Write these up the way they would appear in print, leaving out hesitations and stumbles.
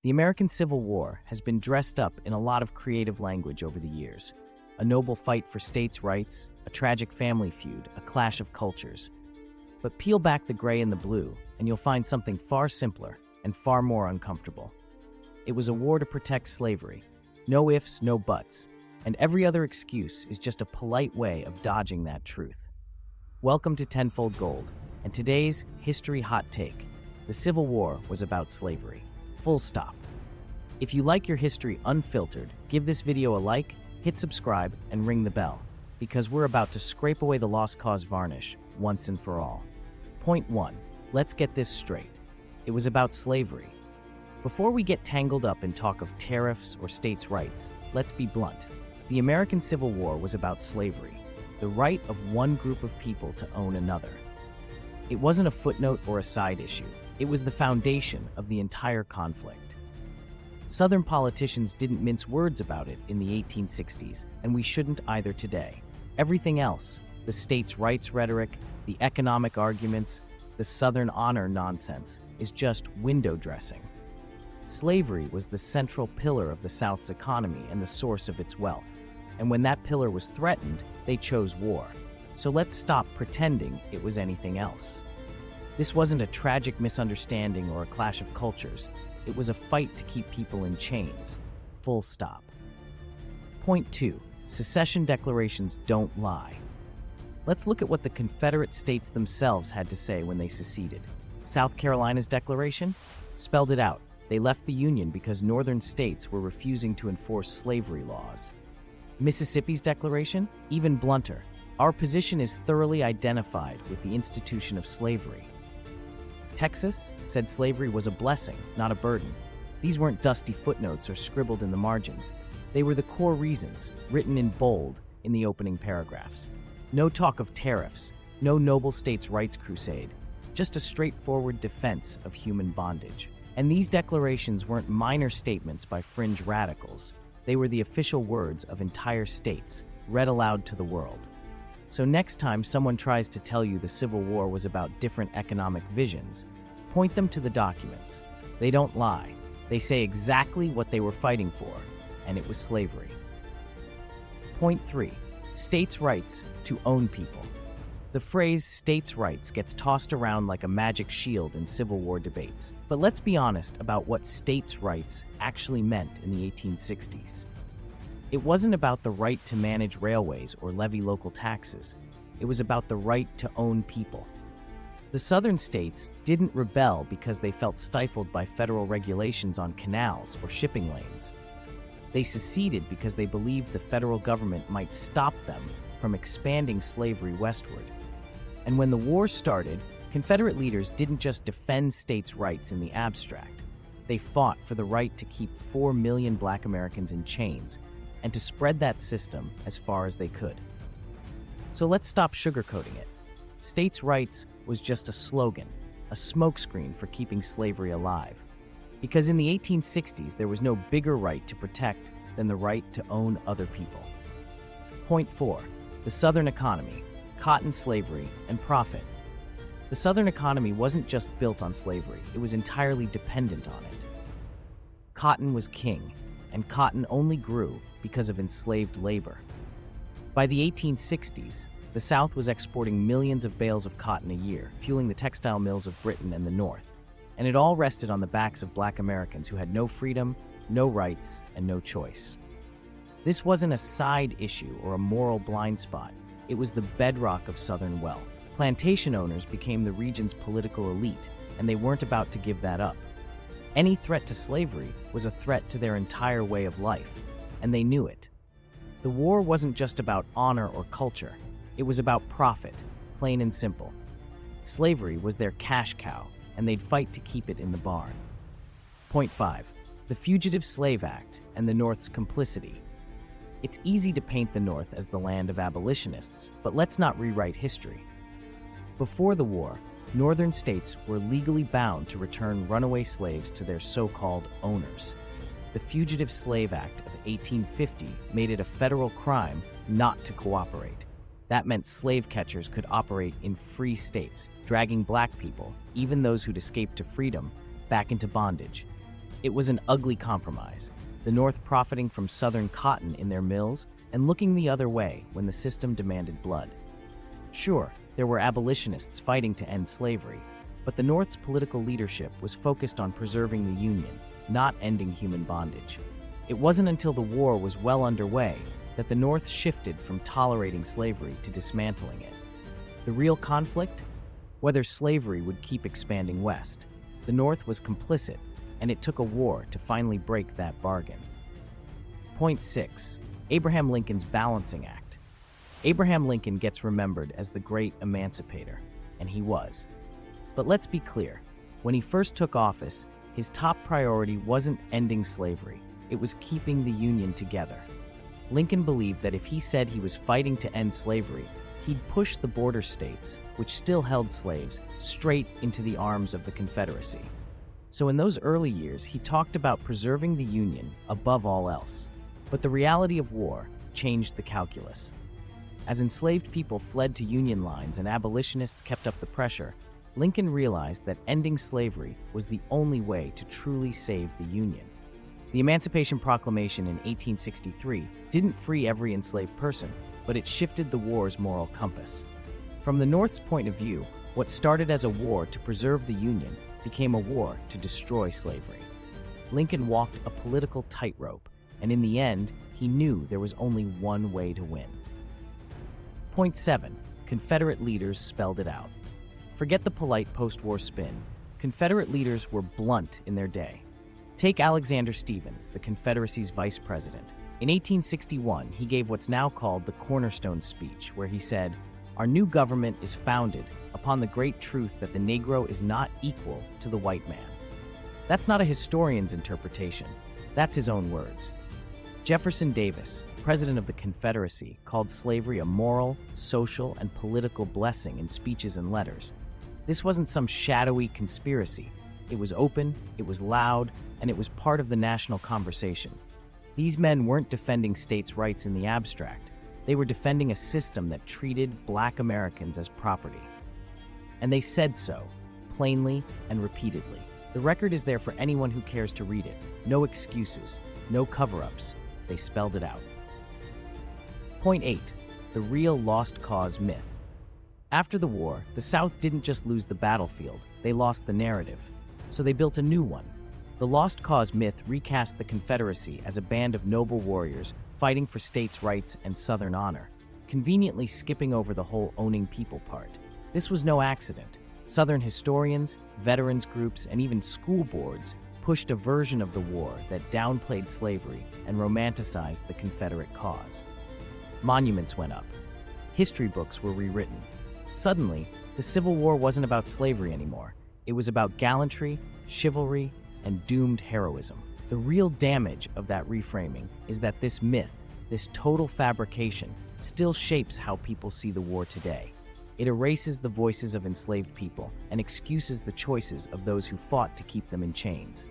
The American Civil War has been dressed up in a lot of creative language over the years. A noble fight for states' rights, a tragic family feud, a clash of cultures. But peel back the gray and the blue, and you'll find something far simpler and far more uncomfortable. It was a war to protect slavery. No ifs, no buts, and every other excuse is just a polite way of dodging that truth. Welcome to Tenfold Gold, and today's History Hot Take. The Civil War was about slavery. Full stop. If you like your history unfiltered, give this video a like, hit subscribe, and ring the bell, because we're about to scrape away the lost cause varnish once and for all. Point 1. Let's get this straight. It was about slavery. Before we get tangled up in talk of tariffs or states' rights, let's be blunt. The American Civil War was about slavery, the right of one group of people to own another. It wasn't a footnote or a side issue. It was the foundation of the entire conflict. Southern politicians didn't mince words about it in the 1860s, and we shouldn't either today. Everything else, the states' rights rhetoric, the economic arguments, the Southern honor nonsense, is just window dressing. Slavery was the central pillar of the South's economy and the source of its wealth. And when that pillar was threatened, they chose war. So let's stop pretending it was anything else. This wasn't a tragic misunderstanding or a clash of cultures. It was a fight to keep people in chains. Full stop. Point 2. Secession declarations don't lie. Let's look at what the Confederate states themselves had to say when they seceded. South Carolina's declaration spelled it out. They left the Union because northern states were refusing to enforce slavery laws. Mississippi's declaration? Even blunter. Our position is thoroughly identified with the institution of slavery. Texas said slavery was a blessing, not a burden. These weren't dusty footnotes or scribbled in the margins. They were the core reasons, written in bold in the opening paragraphs. No talk of tariffs, no noble states' rights crusade, just a straightforward defense of human bondage. And these declarations weren't minor statements by fringe radicals. They were the official words of entire states, read aloud to the world. So next time someone tries to tell you the Civil War was about different economic visions, point them to the documents. They don't lie. They say exactly what they were fighting for, and it was slavery. Point 3. States' rights to own people. The phrase states' rights gets tossed around like a magic shield in Civil War debates. But let's be honest about what states' rights actually meant in the 1860s. It wasn't about the right to manage railways or levy local taxes. It was about the right to own people. The southern states didn't rebel because they felt stifled by federal regulations on canals or shipping lanes. They seceded because they believed the federal government might stop them from expanding slavery westward. And when the war started, Confederate leaders didn't just defend states' rights in the abstract. They fought for the right to keep 4 million Black Americans in chains and to spread that system as far as they could. So let's stop sugarcoating it. States' rights was just a slogan, a smokescreen for keeping slavery alive. Because in the 1860s, there was no bigger right to protect than the right to own other people. Point 4. The Southern economy, cotton slavery, and profit. The Southern economy wasn't just built on slavery, it was entirely dependent on it. Cotton was king, and cotton only grew because of enslaved labor. By the 1860s, the South was exporting millions of bales of cotton a year, fueling the textile mills of Britain and the North. And it all rested on the backs of Black Americans who had no freedom, no rights, and no choice. This wasn't a side issue or a moral blind spot. It was the bedrock of Southern wealth. Plantation owners became the region's political elite, and they weren't about to give that up. Any threat to slavery was a threat to their entire way of life, and they knew it. The war wasn't just about honor or culture. It was about profit, plain and simple. Slavery was their cash cow, and they'd fight to keep it in the barn. Point 5. The Fugitive Slave Act and the North's complicity. It's easy to paint the North as the land of abolitionists, but let's not rewrite history. Before the war, northern states were legally bound to return runaway slaves to their so-called owners. The Fugitive Slave Act of 1850 made it a federal crime not to cooperate. That meant slave catchers could operate in free states, dragging Black people, even those who'd escaped to freedom, back into bondage. It was an ugly compromise, the North profiting from Southern cotton in their mills and looking the other way when the system demanded blood. Sure, there were abolitionists fighting to end slavery, but the North's political leadership was focused on preserving the Union, not ending human bondage. It wasn't until the war was well underway that the North shifted from tolerating slavery to dismantling it. The real conflict? Whether slavery would keep expanding west. The North was complicit, and it took a war to finally break that bargain. Point 6. Abraham Lincoln's Balancing Act. Abraham Lincoln gets remembered as the great emancipator, and he was. But let's be clear, when he first took office, his top priority wasn't ending slavery, it was keeping the Union together. Lincoln believed that if he said he was fighting to end slavery, he'd push the border states, which still held slaves, straight into the arms of the Confederacy. So in those early years, he talked about preserving the Union above all else. But the reality of war changed the calculus. As enslaved people fled to Union lines and abolitionists kept up the pressure, Lincoln realized that ending slavery was the only way to truly save the Union. The Emancipation Proclamation in 1863 didn't free every enslaved person, but it shifted the war's moral compass. From the North's point of view, what started as a war to preserve the Union became a war to destroy slavery. Lincoln walked a political tightrope, and in the end, he knew there was only one way to win. Point 7. Confederate leaders spelled it out. Forget the polite post-war spin. Confederate leaders were blunt in their day. Take Alexander Stephens, the Confederacy's vice president. In 1861, he gave what's now called the Cornerstone Speech, where he said, "Our new government is founded upon the great truth that the Negro is not equal to the white man." That's not a historian's interpretation. That's his own words. Jefferson Davis, president of the Confederacy, called slavery a moral, social, and political blessing in speeches and letters. This wasn't some shadowy conspiracy. It was open, it was loud, and it was part of the national conversation. These men weren't defending states' rights in the abstract. They were defending a system that treated Black Americans as property. And they said so, plainly and repeatedly. The record is there for anyone who cares to read it. No excuses, no cover-ups. They spelled it out. Point 8. The real lost cause myth. After the war, the South didn't just lose the battlefield, they lost the narrative. So they built a new one. The lost cause myth recast the Confederacy as a band of noble warriors fighting for states' rights and Southern honor, conveniently skipping over the whole owning people part. This was no accident. Southern historians, veterans groups, and even school boards pushed a version of the war that downplayed slavery and romanticized the Confederate cause. Monuments went up. History books were rewritten. Suddenly, the Civil War wasn't about slavery anymore. It was about gallantry, chivalry, and doomed heroism. The real damage of that reframing is that this myth, this total fabrication, still shapes how people see the war today. It erases the voices of enslaved people and excuses the choices of those who fought to keep them in chains.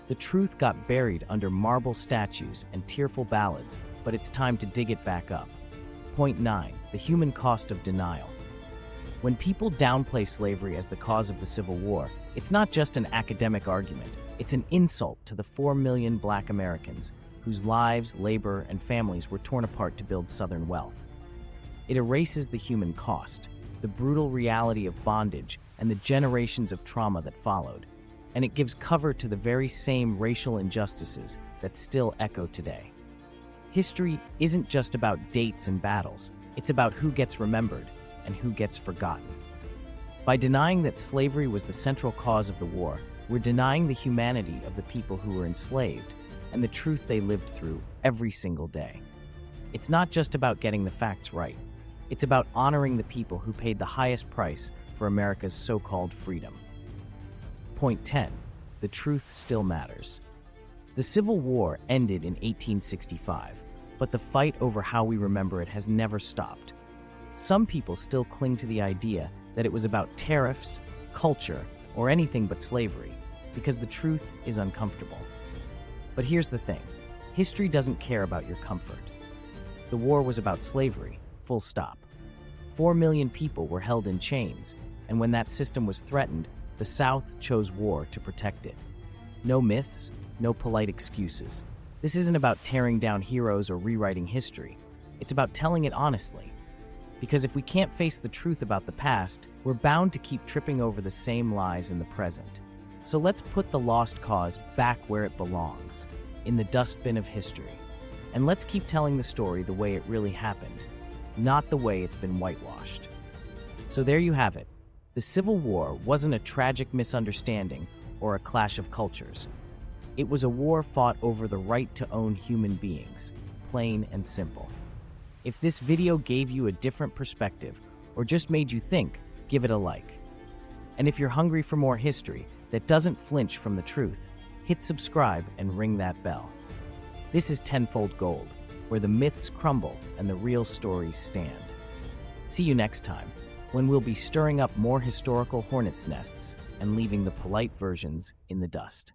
The truth got buried under marble statues and tearful ballads, but it's time to dig it back up. Point 9. The human cost of denial. When people downplay slavery as the cause of the Civil War, it's not just an academic argument. It's an insult to the 4 million Black Americans whose lives, labor, and families were torn apart to build Southern wealth. It erases the human cost, the brutal reality of bondage, and the generations of trauma that followed. And it gives cover to the very same racial injustices that still echo today. History isn't just about dates and battles. It's about who gets remembered and who gets forgotten. By denying that slavery was the central cause of the war, we're denying the humanity of the people who were enslaved and the truth they lived through every single day. It's not just about getting the facts right. It's about honoring the people who paid the highest price for America's so-called freedom. Point 10. The truth still matters. The Civil War ended in 1865, but the fight over how we remember it has never stopped. Some people still cling to the idea that it was about tariffs, culture, or anything but slavery, because the truth is uncomfortable. But here's the thing. History doesn't care about your comfort. The war was about slavery, full stop. 4 million people were held in chains, and when that system was threatened, the South chose war to protect it. No myths, no polite excuses. This isn't about tearing down heroes or rewriting history. It's about telling it honestly. Because if we can't face the truth about the past, we're bound to keep tripping over the same lies in the present. So let's put the lost cause back where it belongs, in the dustbin of history. And let's keep telling the story the way it really happened, not the way it's been whitewashed. So there you have it. The Civil War wasn't a tragic misunderstanding or a clash of cultures. It was a war fought over the right to own human beings, plain and simple. If this video gave you a different perspective or just made you think, give it a like. And if you're hungry for more history that doesn't flinch from the truth, hit subscribe and ring that bell. This is Tenfold Gold, where the myths crumble and the real stories stand. See you next time, when we'll be stirring up more historical hornets' nests and leaving the polite versions in the dust.